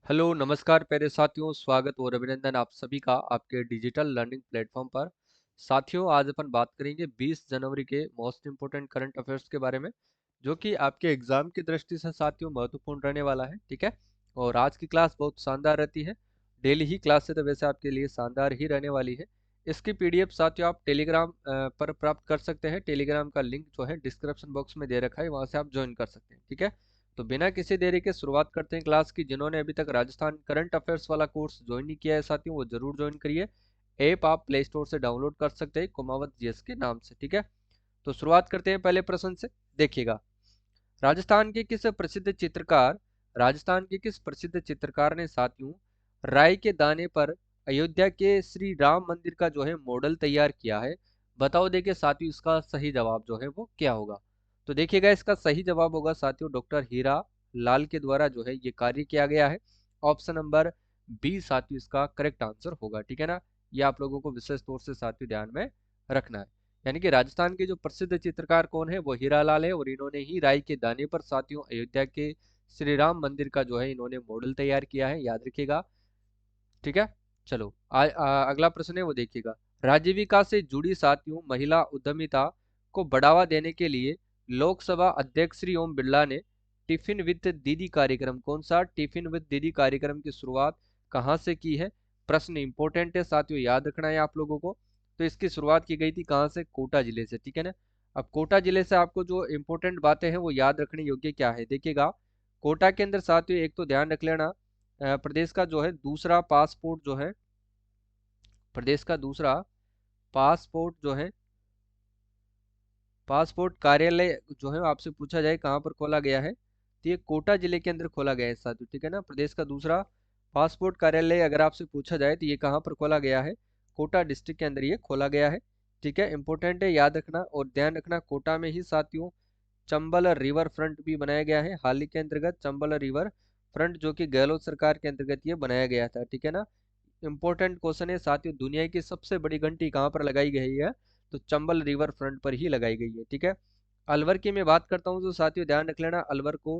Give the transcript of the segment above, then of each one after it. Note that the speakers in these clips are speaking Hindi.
हेलो नमस्कार प्यारे साथियों, स्वागत और अभिनंदन आप सभी का आपके डिजिटल लर्निंग प्लेटफॉर्म पर। साथियों, आज अपन बात करेंगे 20 जनवरी के मोस्ट इम्पोर्टेंट करंट अफेयर्स के बारे में, जो कि आपके एग्जाम की दृष्टि से साथियों महत्वपूर्ण रहने वाला है। ठीक है। और आज की क्लास बहुत शानदार रहती है। डेली ही क्लास से तो वैसे आपके लिए शानदार ही रहने वाली है। इसकी पीडीएफ साथियों आप टेलीग्राम पर प्राप्त कर सकते हैं। टेलीग्राम का लिंक जो है डिस्क्रिप्शन बॉक्स में दे रखा है, वहां से आप ज्वाइन कर सकते हैं। ठीक है। तो बिना किसी देरी के शुरुआत करते हैं क्लास की। जिन्होंने अभी तक राजस्थान करंट अफेयर्स वाला कोर्स ज्वाइन नहीं किया है साथियों, वो जरूर ज्वाइन करिए। ऐप आप प्ले स्टोर से डाउनलोड कर सकते हैं कुमावत जीएस के नाम से। ठीक है। तो शुरुआत करते हैं पहले प्रश्न से। देखिएगा, राजस्थान के किस प्रसिद्ध चित्रकार राजस्थान के किस प्रसिद्ध चित्रकार ने साथियों राय के दाने पर अयोध्या के श्री राम मंदिर का जो है मॉडल तैयार किया है? बताओ देखिए साथियों, इसका सही जवाब जो है वो क्या होगा? तो देखिएगा, इसका सही जवाब होगा साथियों डॉक्टर हीरा लाल के द्वारा जो है ये कार्य किया गया है। ऑप्शन नंबर बी साथियों इसका करेक्ट आंसर होगा। ठीक है ना। ये आप लोगों को विशेष तौर से साथियों ध्यान में रखना है। यानी कि राजस्थान के जो प्रसिद्ध चित्रकार कौन है, वो हीरालाल है, और इन्होंने ही राय के दाने पर साथियों अयोध्या के श्री राम मंदिर का जो है इन्होंने मॉडल तैयार किया है, याद रखिएगा। ठीक है। चलो अगला प्रश्न है वो देखिएगा। राजीविका से जुड़ी साथियों महिला उद्यमिता को बढ़ावा देने के लिए लोकसभा अध्यक्ष श्री ओम बिरला ने टिफिन विद दीदी कार्यक्रम, कौन सा टिफिन विद दीदी कार्यक्रम की शुरुआत कहाँ से की है? प्रश्न इंपॉर्टेंट है साथियों, याद रखना है आप लोगों को। तो इसकी शुरुआत की गई थी कहाँ से? कोटा जिले से। ठीक है ना। अब कोटा जिले से आपको जो इंपॉर्टेंट बातें हैं वो याद रखने योग्य क्या है, देखिएगा। कोटा के अंदर साथियों एक तो ध्यान रख लेना, प्रदेश का जो है दूसरा पासपोर्ट जो है, प्रदेश का दूसरा पासपोर्ट जो है, पासपोर्ट कार्यालय जो है आपसे पूछा जाए कहाँ पर खोला गया है, तो ये कोटा जिले के अंदर खोला गया है साथियों। ठीक है ना। प्रदेश का दूसरा पासपोर्ट कार्यालय अगर आपसे पूछा जाए तो ये कहाँ पर खोला गया है? कोटा डिस्ट्रिक्ट के अंदर ये खोला गया है। ठीक है, इंपॉर्टेंट है, याद रखना और ध्यान रखना। कोटा में ही साथियों चंबल रिवर फ्रंट भी बनाया गया है हाल ही के अंतर्गत। चंबल रिवर फ्रंट जो कि गहलोत सरकार के अंतर्गत ये बनाया गया था। ठीक है ना। इंपॉर्टेंट क्वेश्चन है साथियों, दुनिया की सबसे बड़ी घंटी कहाँ पर लगाई गई है? तो चंबल रिवर फ्रंट पर ही लगाई गई है। ठीक है। अलवर की मैं बात करता हूँ तो साथियों ध्यान रख लेना, अलवर को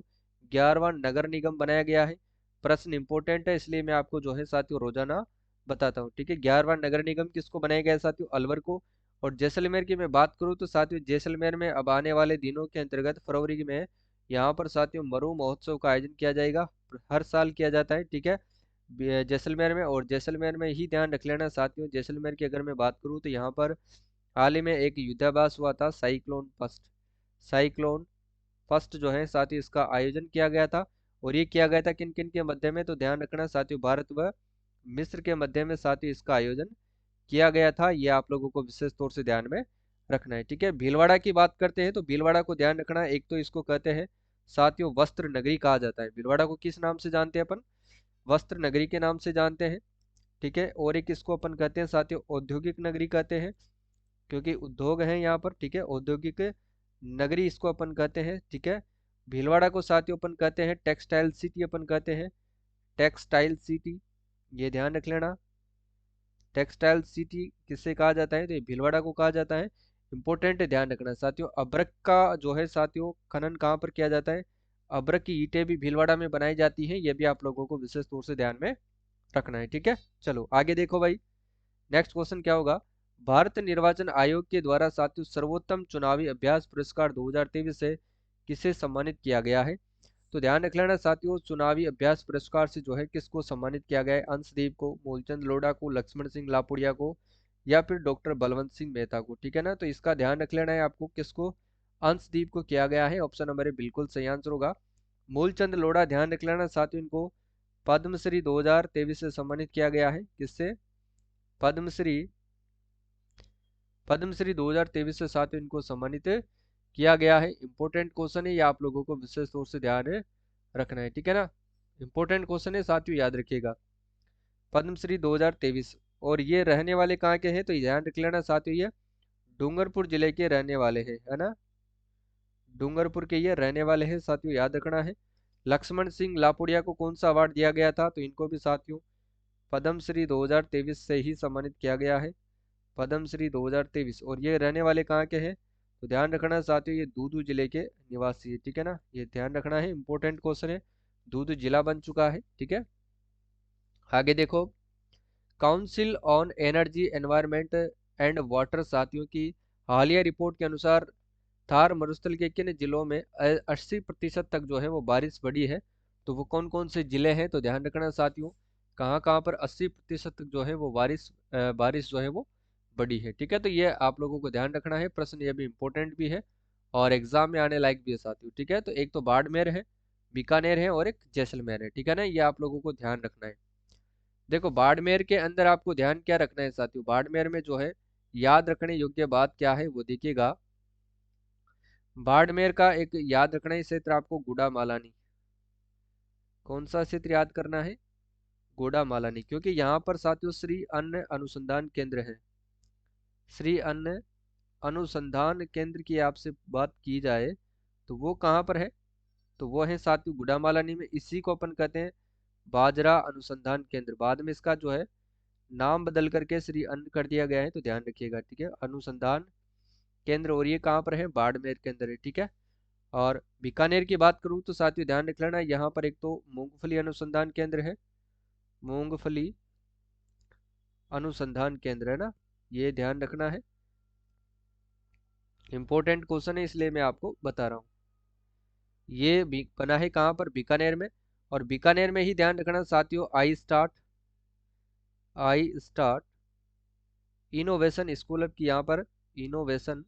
11वां नगर निगम बनाया गया है। प्रश्न इंपॉर्टेंट है इसलिए मैं आपको जो है साथियों रोजाना बताता हूँ। ठीक है। 11वां नगर निगम किसको बनाया गया है साथियों? अलवर को। और जैसलमेर की मैं बात करूँ तो साथियों जैसलमेर में अब आने वाले दिनों के अंतर्गत फरवरी में यहाँ पर साथियों मरु महोत्सव का आयोजन किया जाएगा। हर साल किया जाता है। ठीक है। जैसलमेर में, और जैसलमेर में ही ध्यान रख लेना साथियों, जैसलमेर की अगर मैं बात करूँ तो यहाँ पर हाल ही में एक युद्धाभ्यास हुआ था, साइक्लोन फर्स्ट जो है साथियों इसका आयोजन किया गया था। और ये किया गया था किन किन के मध्य में? तो ध्यान रखना साथियों भारत व मिस्र के मध्य में साथियों इसका आयोजन किया गया था। ये आप लोगों को विशेष तौर से ध्यान में रखना है। ठीक है। भीलवाड़ा की बात करते हैं तो भीलवाड़ा को ध्यान रखना, एक तो इसको कहते हैं साथियों वस्त्र नगरी कहा जाता है। भीलवाड़ा को किस नाम से जानते हैं अपन? वस्त्र नगरी के नाम से जानते हैं। ठीक है। और एक इसको अपन कहते हैं साथियों औद्योगिक नगरी कहते हैं, क्योंकि उद्योग है यहाँ पर। ठीक है। औद्योगिक नगरी इसको अपन कहते हैं। ठीक है। भीलवाड़ा को साथियों अपन कहते हैं टेक्सटाइल सिटी, अपन कहते हैं टेक्सटाइल सिटी, ये ध्यान रख लेना। टेक्सटाइल सिटी किससे कहा जाता है? तो ये भीलवाड़ा को कहा जाता है। इंपॉर्टेंट है, ध्यान रखना साथियों। अभ्रक का जो है साथियों खनन कहाँ पर किया जाता है? अभ्रक की ईंटें भी भीलवाड़ा में बनाई जाती हैं, ये भी आप लोगों को विशेष तौर से ध्यान में रखना है। ठीक है। चलो आगे देखो भाई, नेक्स्ट क्वेश्चन क्या होगा? भारत निर्वाचन आयोग के द्वारा साथियों सर्वोत्तम चुनावी अभ्यास पुरस्कार 2023 से किसे सम्मानित किया गया है? तो ध्यान रख लेना साथियों, चुनावी अभ्यास पुरस्कार से जो है किसको सम्मानित किया गया है? अंशदीप को, मूलचंद लोढ़ा को, लक्ष्मण सिंह लापुड़िया को, या फिर डॉक्टर बलवंत सिंह मेहता को। ठीक है ना। तो इसका ध्यान रख लेना है आपको, किसको? अंशदीप को किया गया है। ऑप्शन नंबर ए बिल्कुल सही आंसर होगा। मूलचंद लोढ़ा ध्यान रख लेना साथियों, इनको पद्मश्री 2023 से सम्मानित किया गया है। किससे? पद्मश्री पद्मश्री 2023 से साथियों इनको सम्मानित किया गया है। इंपॉर्टेंट क्वेश्चन है, ये आप लोगों को विशेष तौर से ध्यान रखना है। ठीक है ना। इंपॉर्टेंट क्वेश्चन है साथियों, याद रखिएगा। पद्मश्री 2023, और ये रहने वाले कहाँ के हैं? तो ध्यान रख लेना साथियों, ये डूंगरपुर जिले के रहने वाले हैं, है ना। डूंगरपुर के ये रहने वाले हैं साथियों, याद रखना है। लक्ष्मण सिंह लापुड़िया को कौन सा अवार्ड दिया गया था? तो इनको भी साथियों पद्मश्री 2023 से ही सम्मानित किया गया है। पद्मश्री 2023, और ये रहने वाले कहाँ के हैं? तो ध्यान रखना साथियों, ये दूदू जिले के निवासी है। ठीक है ना। ये ध्यान रखना है, इंपॉर्टेंट क्वेश्चन है। दूदू जिला बन चुका है। ठीक है। आगे देखो, council on energy environment and water साथियों की हालिया रिपोर्ट के अनुसार थार मरुस्थल के किन जिलों में 80% तक जो है वो बारिश बढ़ी है। तो वो कौन कौन से जिले हैं, तो ध्यान रखना साथियों, कहाँ कहाँ पर 80% तक जो है वो बारिश जो है वो बढ़ी है। ठीक है, तो ये आप लोगों को ध्यान रखना है, प्रश्न ये भी इंपॉर्टेंट भी है और एग्जाम में आने लायक भी है साथियों। ठीक है, तो एक तो बाड़मेर है, बीकानेर है और एक जैसलमेर है। ठीक है ना, ये आप लोगों को ध्यान रखना है। देखो बाड़मेर के अंदर आपको ध्यान क्या रखना है साथियों, बाड़मेर में जो है याद रखने योग्य बात क्या है वो देखिएगा। बाड़मेर का एक याद रखना है क्षेत्र आपको गुड़ामालानी। कौन सा क्षेत्र याद करना है? गुड़ामालानी, क्योंकि यहाँ पर साथियों श्री अन्न अनुसंधान केंद्र है। श्री अन्न अनुसंधान केंद्र की आपसे बात की जाए तो वो कहाँ पर है? तो वो है साथियों गुड़ामालानी में। इसी को अपन कहते हैं बाजरा अनुसंधान केंद्र। बाद में इसका जो है नाम बदल करके श्री अन्न कर दिया गया है, तो ध्यान रखिएगा। ठीक है, अनुसंधान केंद्र, और ये कहाँ पर है? बाड़मेर के अंदर है। ठीक है, और बीकानेर की बात करूँ तो साथियों ध्यान रख लेना, यहाँ पर एक तो मूंगफली अनुसंधान केंद्र है, मूंगफली अनुसंधान केंद्र है ना, ये ध्यान रखना है। इंपॉर्टेंट क्वेश्चन है इसलिए मैं आपको बता रहा हूँ। ये भी बना है कहाँ पर? बीकानेर में। और बीकानेर में ही ध्यान रखना साथियों, आई स्टार्ट इनोवेशन स्कूल की यहाँ पर इनोवेशन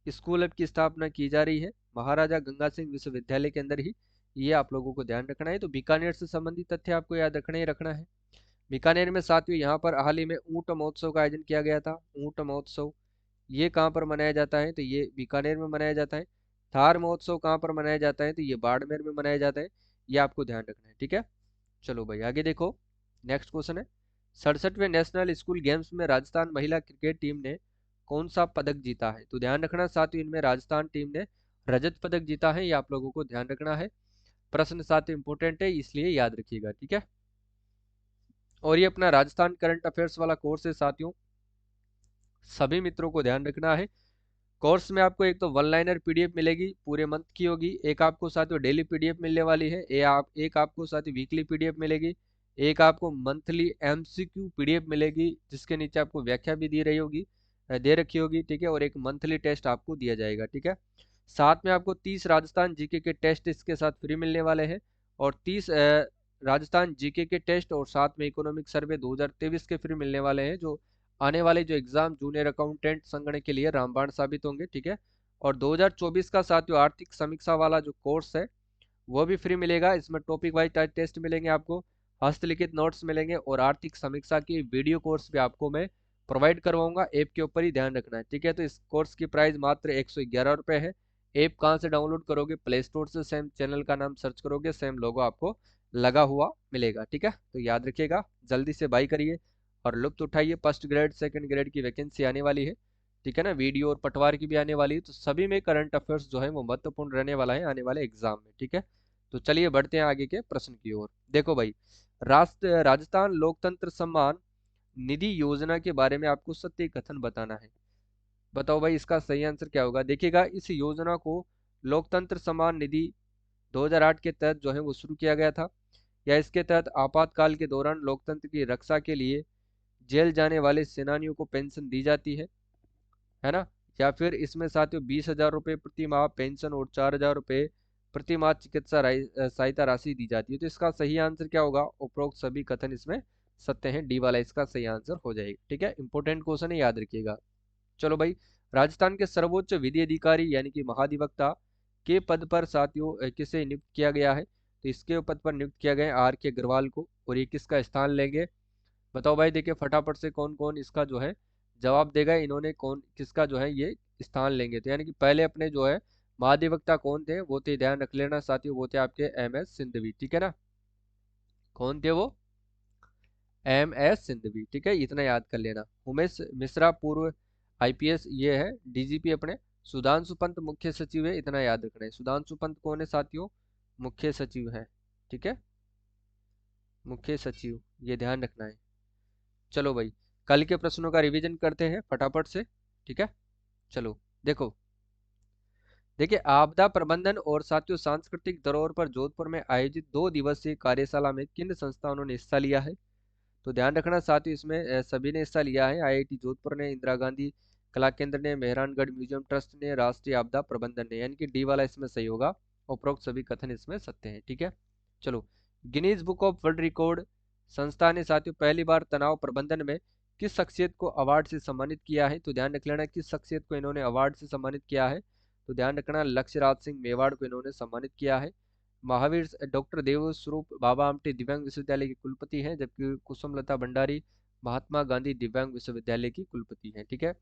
स्कूल की स्थापना की जा रही है महाराजा गंगा सिंह विश्वविद्यालय के अंदर ही। ये आप लोगों को ध्यान रखना है। तो बीकानेर से संबंधित तथ्य आपको याद रखना ही रखना है। बीकानेर में साथियों यहाँ पर हाल ही में ऊंट महोत्सव का आयोजन किया गया था। ऊंट महोत्सव ये कहाँ पर मनाया जाता है? तो ये बीकानेर में मनाया जाता है। थार महोत्सव कहाँ पर मनाया जाता है? तो ये बाड़मेर में मनाया जाता है। ये आपको ध्यान रखना है। ठीक है, चलो भाई आगे देखो। नेक्स्ट क्वेश्चन है, 67वें नेशनल स्कूल गेम्स में राजस्थान महिला क्रिकेट टीम ने कौन सा पदक जीता है? तो ध्यान रखना साथियों, इनमें राजस्थान टीम ने रजत पदक जीता है। ये आप लोगों को ध्यान रखना है, प्रश्न साथियों इंपोर्टेंट है इसलिए याद रखिएगा। ठीक है, और ये अपना राजस्थान करंट अफेयर्स वाला कोर्स है साथियों, सभी मित्रों को ध्यान रखना है। कोर्स में आपको एक तो वन लाइनर पीडीएफ मिलेगी, पूरे मंथ की होगी। एक आपको साथियों डेली पीडीएफ मिलने वाली है। एक आपको साथियों वीकली पीडीएफ मिलेगी। एक आपको मंथली एमसीक्यू पीडीएफ मिलेगी, जिसके नीचे आपको व्याख्या भी दी रही होगी, दे रखी होगी। ठीक है, और एक मंथली टेस्ट आपको दिया जाएगा। ठीक है, साथ में आपको 30 राजस्थान जीके के टेस्ट इसके साथ फ्री मिलने वाले हैं, और 30 राजस्थान जीके के टेस्ट और साथ में इकोनॉमिक सर्वे 2023 के फ्री मिलने वाले हैं, जो आने वाले जो एग्जाम जूनियर अकाउंटेंट संगणक के लिए रामबाण साबित होंगे। ठीक है, और 2024 का साथियों आर्थिक समीक्षा वाला जो कोर्स है वो भी फ्री मिलेगा। इसमें टॉपिक वाइज टेस्ट मिलेंगे आपको, हस्तलिखित नोट्स मिलेंगे, और आर्थिक समीक्षा की वीडियो कोर्स भी आपको मैं प्रोवाइड करवाऊंगा। ऐप के ऊपर ही ध्यान रखना है। ठीक है, तो इस कोर्स की प्राइस मात्र 111 रुपये है। ऐप कहाँ से डाउनलोड करोगे? प्ले स्टोर से, सेम चैनल का नाम सर्च करोगे, सेम लोगो आपको लगा हुआ मिलेगा। ठीक है, तो याद रखिएगा, जल्दी से बाई करिए और लुत्फ उठाइए। फर्स्ट ग्रेड सेकंड ग्रेड की वैकेंसी आने वाली है। ठीक है ना, वीडियो और पटवार की भी आने वाली है, तो सभी में करंट अफेयर्स जो है वो महत्वपूर्ण रहने वाला है आने वाले एग्जाम में। ठीक है, तो चलिए बढ़ते हैं आगे के प्रश्न की ओर। देखो भाई, राजस्थान लोकतंत्र सम्मान निधि योजना के बारे में आपको सत्य कथन बताना है। बताओ भाई इसका सही आंसर क्या होगा? देखिएगा, इस योजना को लोकतंत्र सम्मान निधि 2008 के तहत जो है वो शुरू किया गया था, या इसके तहत आपातकाल के दौरान लोकतंत्र की रक्षा के लिए जेल जाने वाले सेनानियों को पेंशन दी जाती है ना, या फिर इसमें साथियों 20,000 रुपये प्रति माह पेंशन और 4,000 रुपये प्रति माह चिकित्सा सहायता राशि दी जाती है। तो इसका सही आंसर क्या होगा? उपरोक्त सभी कथन इसमें सत्य हैं, डी वाला इसका सही आंसर हो जाएगा। ठीक है, इंपॉर्टेंट क्वेश्चन है, याद रखिएगा। चलो भाई, राजस्थान के सर्वोच्च विधि अधिकारी यानी कि महाधिवक्ता के पद पर साथियों किसे नियुक्त किया गया है? तो इसके पद पर नियुक्त किया गया है आर के अग्रवाल को, और ये किसका स्थान लेंगे? बताओ भाई, देखिए फटाफट से कौन कौन इसका जो है जवाब देगा। इन्होंने कौन किसका जो है ये स्थान लेंगे? तो यानी कि पहले अपने जो है महाधिवक्ता कौन थे? वो थे, ध्यान रख लेना साथियों, वो थे आपके एम एस सिंधवी। ठीक है ना, कौन थे वो? M S Sindhvi. ठीक है, इतना याद कर लेना। उमेश मिश्रा पूर्व आईपीएस ये है डीजीपी अपने। सुधांशु पंत मुख्य सचिव है, इतना याद रखना है। सुधांशु पंत कौन है साथियों? मुख्य सचिव है। ठीक है, मुख्य सचिव, ये ध्यान रखना है। चलो भाई, कल के प्रश्नों का रिवीजन करते हैं फटाफट से। ठीक है, चलो देखो, देखिए, आपदा प्रबंधन और साथियों सांस्कृतिक धरोहर पर जोधपुर में आयोजित 2 दिवसीय कार्यशाला में किन संस्थानों ने हिस्सा लिया है? तो ध्यान रखना साथियों, इसमें सभी ने हिस्सा लिया है। आईआईटी जोधपुर ने, इंदिरा गांधी कला केंद्र ने, मेहरानगढ़ म्यूजियम ट्रस्ट ने, राष्ट्रीय आपदा प्रबंधन ने, यानी कि डी वाला इसमें सही होगा। उपरोक्त सभी कथन इसमें सत्य हैं। ठीक है, चलो। Guinness book of world record संस्था ने साथियों पहली बार तनाव प्रबंधन में किस शख्सियत को अवार्ड से सम्मानित किया है? तो ध्यान रख लेना किस शख्सियत को इन्होंने अवार्ड से सम्मानित किया है। तो ध्यान रखना लक्ष्यराज सिंह मेवाड़ को इन्होंने सम्मानित किया है। महावीर डॉक्टर देवस्वरूप बाबा आमटे दिव्यांग विश्वविद्यालय के कुलपति हैं, जबकि कुसुमलता भंडारी महात्मा गांधी दिव्यांग विश्वविद्यालय की कुलपति हैं। ठीक है,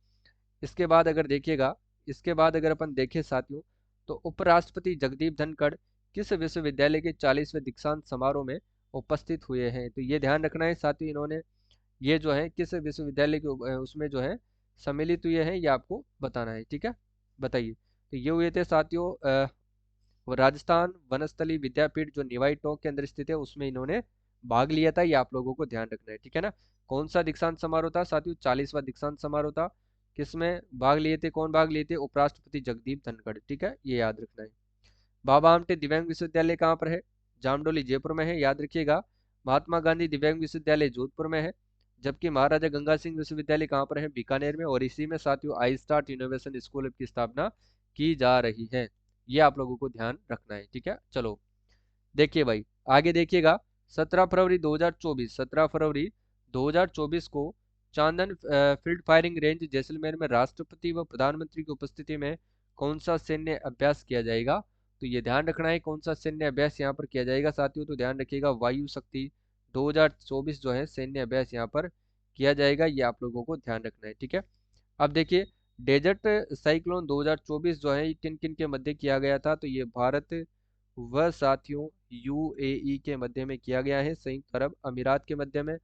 इसके बाद अगर देखिएगा, इसके बाद अगर अपन देखें साथियों, तो उपराष्ट्रपति जगदीप धनखड़ किस विश्वविद्यालय के 40वें दीक्षांत समारोह में उपस्थित हुए हैं? तो ये ध्यान रखना है साथियों, इन्होंने ये जो है किस विश्वविद्यालय के उसमें जो है सम्मिलित हुए हैं, ये आपको बताना है। ठीक है, बताइए। तो ये हुए थे साथियों राजस्थान वनस्थली विद्यापीठ जो निवाई टोंक के अंदर स्थित है, उसमें इन्होंने भाग लिया था। ये आप लोगों को ध्यान रखना है। ठीक है ना, कौन सा दीक्षांत समारोह था साथियों? 40वां दीक्षांत समारोह था। किसमें भाग लिए थे, कौन भाग लिए थे? उपराष्ट्रपति जगदीप धनखड़। ठीक है, ये याद रखना है। बाबा आमटे दिव्यांग विश्वविद्यालय कहाँ पर है? जामडोली जयपुर में है, याद रखिएगा। महात्मा गांधी दिव्यांग विश्वविद्यालय जोधपुर में है, जबकि महाराजा गंगा सिंह विश्वविद्यालय कहाँ पर है? बीकानेर में। और इसी में साथियों आई स्टार्ट इनोवेशन स्कूल की स्थापना की जा रही है। ये आप लोगों को ध्यान रखना है। ठीक है, चलो देखिए भाई, आगे देखिएगा। 17 फरवरी 2024 को चांदन फील्ड फायरिंग रेंज जैसलमेर में राष्ट्रपति व प्रधानमंत्री की उपस्थिति में कौन सा सैन्य अभ्यास किया जाएगा? तो ये ध्यान रखना है कौन सा सैन्य अभ्यास यहाँ पर किया जाएगा साथियों। तो ध्यान रखिएगा, वायु शक्ति 2024 जो है सैन्य अभ्यास यहाँ पर किया जाएगा। ये आप लोगों को ध्यान रखना है। ठीक है, अब देखिए, डेजर्ट साइक्लोन 2024 जो है किन किन के मध्य किया गया था? तो ये भारत व साथियों यूएई के मध्य में किया गया है, संयुक्त अरब अमीरात के मध्य में।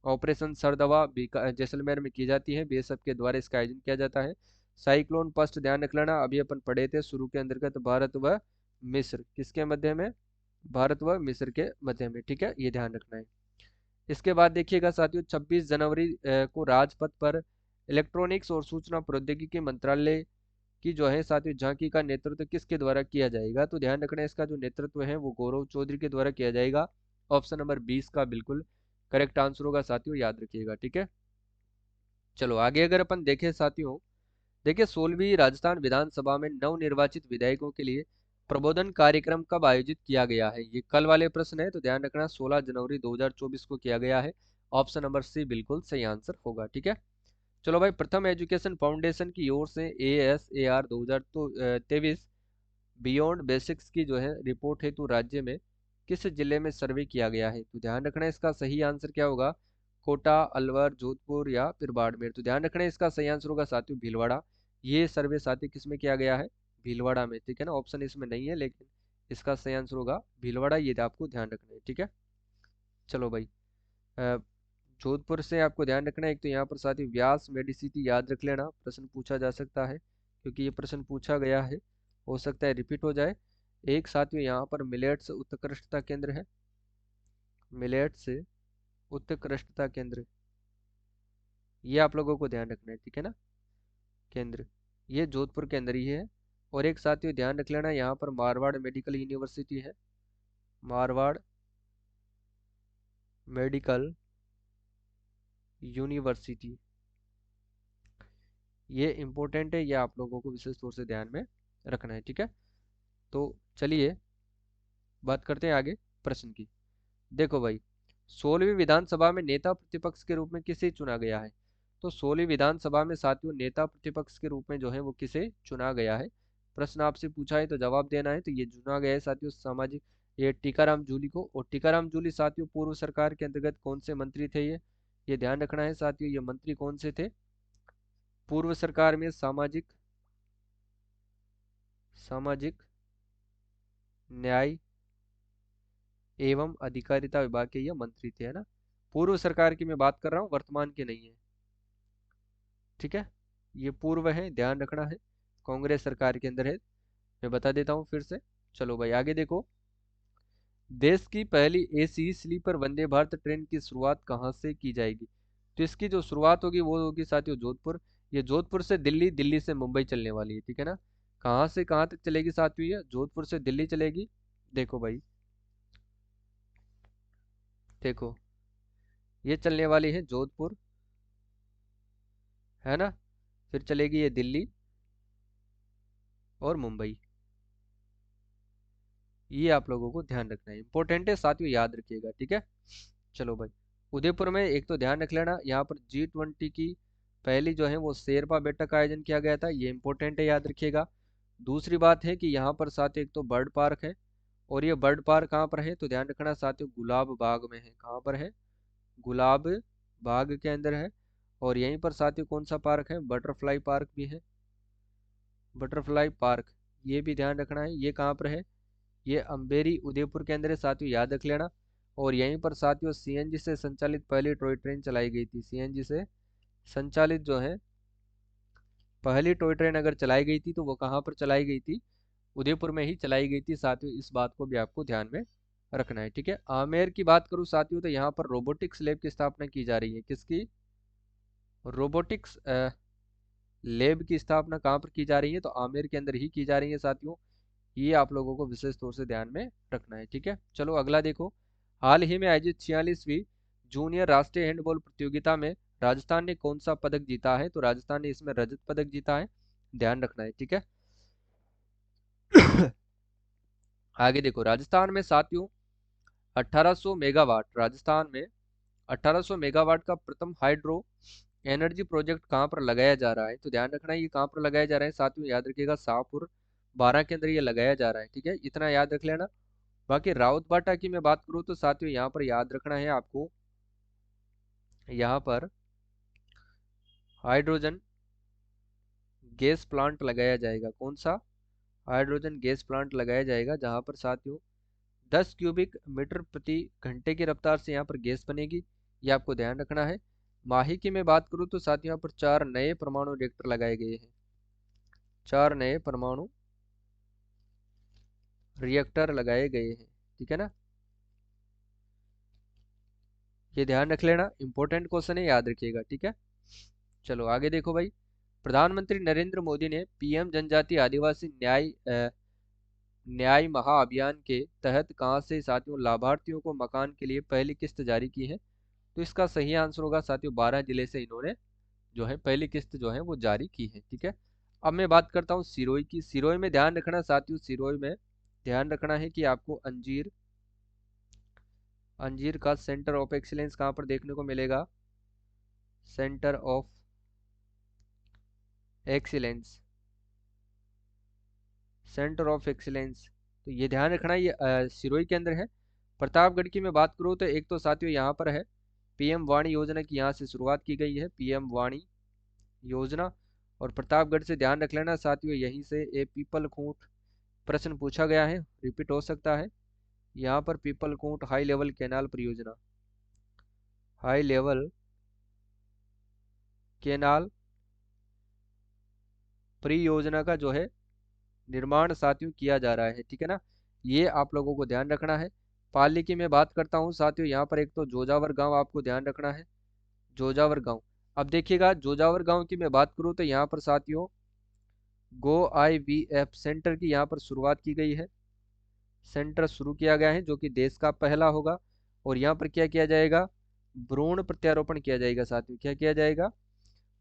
ऑपरेशन सरदवा जैसलमेर में की जाती है, बीएसएफ के द्वारा इसका आयोजन किया जाता है। साइक्लोन फर्स्ट ध्यान रख लेना, अभी अपन पढ़े थे शुरू के अंतर्गत, भारत व मिस्र किसके मध्य में? भारत व मिस्र के मध्य में। ठीक है, ये ध्यान रखना है। इसके बाद देखिएगा साथियों, 26 जनवरी को राजपथ पर इलेक्ट्रॉनिक्स और सूचना प्रौद्योगिकी मंत्रालय की जो है साथियों झांकी का नेतृत्व किसके द्वारा किया जाएगा? तो ध्यान रखना, इसका जो नेतृत्व है वो गौरव चौधरी के द्वारा किया जाएगा। ऑप्शन नंबर 20 का बिल्कुल करेक्ट आंसर होगा साथियों, याद रखिएगा। ठीक है, चलो आगे अगर अपन देखें साथियों, देखिए 16वीं राजस्थान विधानसभा में नवनिर्वाचित विधायकों के लिए प्रबोधन कार्यक्रम कब आयोजित किया गया है? ये कल वाले प्रश्न है, तो ध्यान रखना 16 जनवरी 2024 को किया गया है। ऑप्शन नंबर सी बिल्कुल सही आंसर होगा। ठीक है, चलो भाई, प्रथम एजुकेशन फाउंडेशन की ओर से ASAR 2023 बियॉन्ड बेसिक्स की जो है रिपोर्ट हेतु राज्य में किस जिले में सर्वे किया गया है? तो ध्यान रखना इसका सही आंसर क्या होगा? कोटा, अलवर, जोधपुर या फिर बाड़मेर। तो ध्यान रखना इसका सही आंसर होगा साथियों भीलवाड़ा। ये सर्वे साथी किस में किया गया है? भीलवाड़ा में। ठीक है ना, ऑप्शन इसमें नहीं है, लेकिन इसका सही आंसर होगा भीलवाड़ा, ये आपको ध्यान रखना है। ठीक है, चलो भाई, अ, जोधपुर से आपको ध्यान रखना है, एक तो यहाँ पर साथ ही व्यास मेडिसिटी याद रख लेना, प्रश्न पूछा जा सकता है क्योंकि ये प्रश्न पूछा गया है, हो सकता है रिपीट हो जाए। एक साथियों यहाँ पर मिलेट्स उत्कृष्टता केंद्र है, मिलेट्स उत्कृष्टता केंद्र, ये आप लोगों को ध्यान रखना है। ठीक है ना, केंद्र ये जोधपुर के अंदर ही है। और एक साथियों ध्यान रख लेना, यहाँ पर मारवाड़ मेडिकल यूनिवर्सिटी है, मारवाड़ मेडिकल यूनिवर्सिटी, ये इंपॉर्टेंट है, ये आप लोगों को विशेष तौर से ध्यान में रखना है। ठीक है, तो चलिए बात करते हैं आगे प्रश्न की। देखो भाई, 16वीं विधानसभा में नेता प्रतिपक्ष के रूप में किसे चुना गया है? तो 16वीं विधानसभा में साथियों नेता प्रतिपक्ष के रूप में जो है वो किसे चुना गया है? प्रश्न आपसे पूछा है तो जवाब देना है। तो ये चुना गया है साथियों सामाजिक, ये टीकाराम जूली को। और टीकाराम जूली साथियों पूर्व सरकार के अंतर्गत कौन से मंत्री थे? ये ध्यान रखना है साथियों, ये मंत्री कौन से थे पूर्व सरकार में? सामाजिक सामाजिक न्याय एवं अधिकारिता विभाग के ये मंत्री थे, है ना। पूर्व सरकार की मैं बात कर रहा हूँ, वर्तमान के नहीं है। ठीक है, ये पूर्व है, ध्यान रखना है, कांग्रेस सरकार के अंदर है। मैं बता देता हूँ फिर से। चलो भाई आगे देखो, देश की पहली AC sleeper Vande Bharat train की शुरुआत कहाँ से की जाएगी? तो इसकी जो शुरुआत होगी वो होगी साथियों जोधपुर। ये जोधपुर से दिल्ली, दिल्ली से मुंबई चलने वाली है। ठीक है ना, कहाँ से कहाँ तक चलेगी साथियों? ये जोधपुर से दिल्ली चलेगी। देखो भाई, देखो ये चलने वाली है जोधपुर, है ना। फिर चलेगी ये दिल्ली और मुंबई। ये आप लोगों को ध्यान रखना है, इंपॉर्टेंट है साथियों, याद रखिएगा, ठीक है। चलो भाई, उदयपुर में एक तो ध्यान रख लेना, यहाँ पर G20 की पहली जो है वो शेरपा बैठक का आयोजन किया गया था, ये इंपॉर्टेंट है, याद रखिएगा। दूसरी बात है कि यहाँ पर साथियों एक तो बर्ड पार्क है, और ये बर्ड पार्क कहाँ पर है तो ध्यान रखना साथियों, गुलाब बाग में है। कहाँ पर है? गुलाब बाग के अंदर है। और यहीं पर साथियों कौन सा पार्क है? बटरफ्लाई पार्क भी है, बटरफ्लाई पार्क, ये भी ध्यान रखना है। ये कहाँ पर है? ये अम्बेरी उदयपुर के अंदर है साथियों, याद रख लेना। और यहीं पर साथियों CNG से संचालित पहली टॉय ट्रेन चलाई गई थी। CNG से संचालित जो है पहली टॉय ट्रेन अगर चलाई गई थी तो वो कहाँ पर चलाई गई थी? उदयपुर में ही चलाई गई थी साथियों, इस बात को भी आपको ध्यान में रखना है, ठीक है। आमेर की बात करूँ साथियों तो यहाँ पर रोबोटिक्स लैब की स्थापना की जा रही है। किसकी? रोबोटिक्स लैब की स्थापना कहाँ पर की जा रही है तो आमेर के अंदर ही की जा रही है साथियों। ये आप लोगों को विशेष तौर से ध्यान में रखना है, ठीक है। चलो अगला देखो, हाल ही में आयोजित 46वीं जूनियर राष्ट्रीय हैंडबॉल प्रतियोगिता में राजस्थान ने कौन सा पदक जीता है तो राजस्थान ने इसमें रजत पदक जीता है, ध्यान रखना है, ठीक है। आगे देखो, राजस्थान में साथियों 1800 मेगावाट, राजस्थान में 1800 मेगावाट का प्रथम हाइड्रो एनर्जी प्रोजेक्ट कहाँ पर लगाया जा रहा है तो ध्यान रखना है, ये कहाँ पर लगाया जा रहा है साथियों, याद रखिएगा शाहपुर 12 के अंदर ये लगाया जा रहा है, ठीक है, इतना याद रख लेना। बाकी राउत बाटा की मैं बात करूँ तो साथियों यहाँ पर याद रखना है आपको, यहाँ पर हाइड्रोजन गैस प्लांट लगाया जाएगा। कौन सा? हाइड्रोजन गैस प्लांट लगाया जाएगा, जहाँ पर साथियों 10 क्यूबिक मीटर प्रति घंटे की रफ्तार से यहाँ पर गैस बनेगी, ये आपको ध्यान रखना है। माही की मैं बात करूँ तो साथियों यहाँ पर 4 नए परमाणु रिएक्टर लगाए गए हैं, 4 नए परमाणु रिएक्टर लगाए गए हैं, ठीक है ना, ये ध्यान रख लेना, इंपॉर्टेंट क्वेश्चन है, याद रखिएगा, ठीक है। चलो आगे देखो भाई, प्रधानमंत्री नरेंद्र मोदी ने PM जनजातीय आदिवासी न्याय महाअभियान के तहत कहाँ से साथियों लाभार्थियों को मकान के लिए पहली किस्त जारी की है तो इसका सही आंसर होगा साथियों 12 जिले से इन्होंने जो है पहली किस्त जो है वो जारी की है, ठीक है। अब मैं बात करता हूँ सिरोही की। सिरोही में ध्यान रखना साथियों, सिरोही में ध्यान रखना है कि आपको अंजीर, अंजीर का सेंटर ऑफ एक्सीलेंस कहाँ पर देखने को मिलेगा? Centre of excellence, centre of excellence, तो ये ध्यान रखना, ये सिरोही के अंदर है। प्रतापगढ़ की मैं बात करूँ तो एक तो साथियों यहाँ पर है PM वाणी योजना की, यहाँ से शुरुआत की गई है PM वाणी योजना। और प्रतापगढ़ से ध्यान रख लेना साथियों, यहीं से ए पीपल खूंट प्रश्न पूछा गया है, रिपीट हो सकता है। यहाँ पर पीपल खूंट हाई लेवल कैनाल परियोजना, हाई लेवल कैनाल परियोजना का जो है निर्माण साथियों किया जा रहा है, ठीक है ना, ये आप लोगों को ध्यान रखना है। पाली की मैं बात करता हूँ साथियों, यहाँ पर एक तो जोजावर गांव आपको ध्यान रखना है, जोजावर गांव। अब देखिएगा जोजावर गांव की मैं बात करूँ तो यहाँ पर साथियों गो IVF सेंटर की यहाँ पर शुरुआत की गई है, सेंटर शुरू किया गया है जो कि देश का पहला होगा। और यहाँ पर क्या किया जाएगा? भ्रूण प्रत्यारोपण किया जाएगा साथियों, क्या किया जाएगा?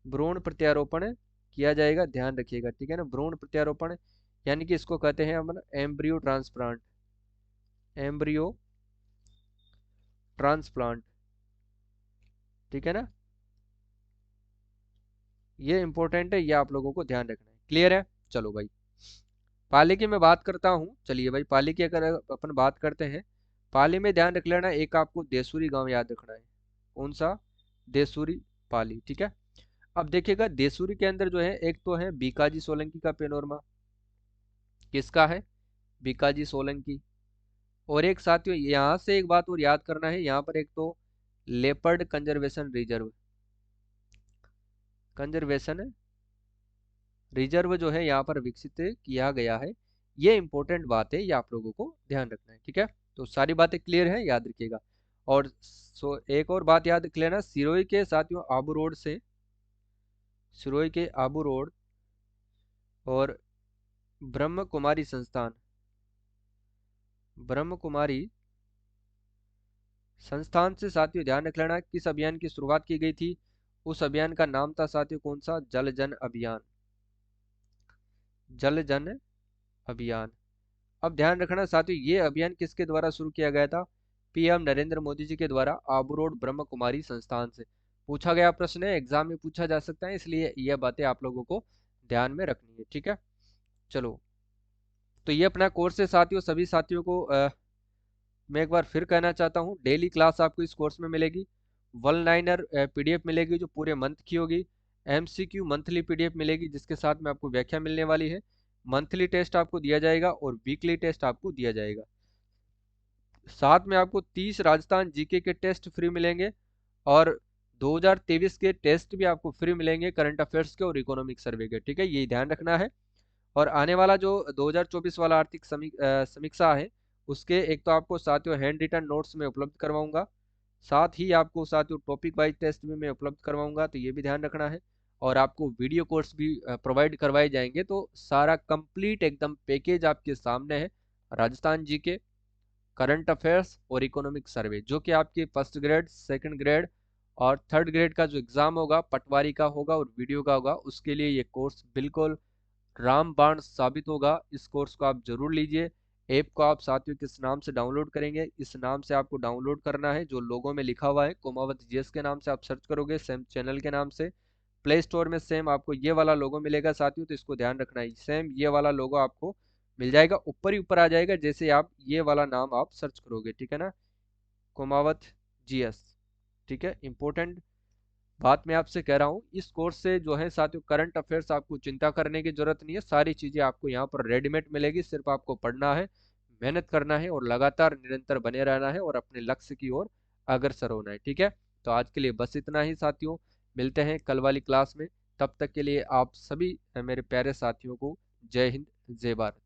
भ्रूण प्रत्यारोपण किया जाएगा, ध्यान रखिएगा, ठीक है ना। भ्रूण प्रत्यारोपण यानी कि इसको कहते हैं हम एम्ब्रियो ट्रांसप्लांट, एम्ब्रियो ट्रांसप्लांट, ठीक है ना, ये इंपॉर्टेंट है, ये आप लोगों को ध्यान रखना है, क्लियर है। चलो भाई, पाली की मैं बात करता हूँ, चलिए भाई पाली की अगर अपन बात करते हैं, पाली में ध्यान रख लेना, एक आपको देसूरी गांव याद रखना है। कौन सा? देसूरी, पाली, ठीक है। अब देखिएगा देसूरी के अंदर जो है एक तो है बीकाजी सोलंकी का पेनोरमा, किसका है? बीकाजी सोलंकी। और एक साथियों यहाँ से एक बात और याद करना है, यहाँ पर एक तो leopard conservation reserve, conservation reserve जो है यहाँ पर विकसित किया गया है, ये इंपॉर्टेंट बात है, ये आप लोगों को ध्यान रखना है, ठीक है। तो सारी बातें क्लियर है, याद रखिएगा। और एक और बात याद रख लेना, सिरोही के साथियों आबू रोड से, सिरोही के आबू रोड और ब्रह्म कुमारी संस्थान, ब्रह्म कुमारी संस्थान से साथियों ध्यान रख लेना किस अभियान की शुरुआत की गई थी। उस अभियान का नाम था साथियों कौन सा, जल जन अभियान, जल जन अभियान। अब ध्यान रखना साथियों ये अभियान किसके द्वारा शुरू किया गया था, पीएम नरेंद्र मोदी जी के द्वारा आबू रोड ब्रह्म कुमारी संस्थान से। पूछा गया प्रश्न है, एग्जाम में पूछा जा सकता है, इसलिए यह बातें आप लोगों को ध्यान में रखनी है, ठीक है। चलो, तो ये अपना कोर्स है साथियों, सभी साथियों को मैं एक बार फिर कहना चाहता हूँ, डेली क्लास आपको इस कोर्स में मिलेगी, वन लाइनर पीडीएफ मिलेगी जो पूरे मंथ की होगी, एमसीक्यू मंथली पीडीएफ मिलेगी जिसके साथ में आपको व्याख्या मिलने वाली है, मंथली टेस्ट आपको दिया जाएगा और वीकली टेस्ट आपको दिया जाएगा। साथ में आपको 30 राजस्थान जीके के टेस्ट फ्री मिलेंगे और 2023 के टेस्ट भी आपको फ्री मिलेंगे, करंट अफेयर्स के और इकोनॉमिक सर्वे के, ठीक है, ये ध्यान रखना है। और आने वाला जो 2024 वाला आर्थिक समीक्षा है उसके एक तो आपको साथियों हैंड रिटन नोट्स में उपलब्ध करवाऊंगा, साथ ही आपको साथियों टॉपिक वाइज टेस्ट भी मैं उपलब्ध करवाऊंगा, तो ये भी ध्यान रखना है। और आपको वीडियो कोर्स भी प्रोवाइड करवाए जाएंगे, तो सारा कंप्लीट एकदम पैकेज आपके सामने है। राजस्थान जीके, करंट अफेयर्स और इकोनॉमिक सर्वे, जो कि आपके फर्स्ट ग्रेड, सेकंड ग्रेड और थर्ड ग्रेड का जो एग्जाम होगा पटवारी का होगा और वीडियो का होगा, उसके लिए ये कोर्स बिल्कुल रामबाण साबित होगा। इस कोर्स को आप जरूर लीजिए। ऐप को आप साथियों किस नाम से डाउनलोड करेंगे, इस नाम से आपको डाउनलोड करना है, जो लोगो में लिखा हुआ है कुमावत जीएस के नाम से आप सर्च करोगे, सेम चैनल के नाम से प्ले स्टोर में सेम आपको ये वाला लोगो मिलेगा साथियों, तो इसको ध्यान रखना है, सेम ये वाला लोगो आपको मिल जाएगा, ऊपर ही ऊपर आ जाएगा जैसे आप ये वाला नाम आप सर्च करोगे, ठीक है ना, कुमावत जीएस, ठीक है। इंपॉर्टेंट बात मैं आपसे कह रहा हूँ, इस कोर्स से जो है साथियों करंट अफेयर्स आपको चिंता करने की जरूरत नहीं है, सारी चीजें आपको यहाँ पर रेडीमेड मिलेगी, सिर्फ आपको पढ़ना है, मेहनत करना है और लगातार निरंतर बने रहना है और अपने लक्ष्य की ओर अग्रसर होना है, ठीक है। तो आज के लिए बस इतना ही साथियों, मिलते हैं कल वाली क्लास में, तब तक के लिए आप सभी मेरे प्यारे साथियों को जय हिंद, जय भारत।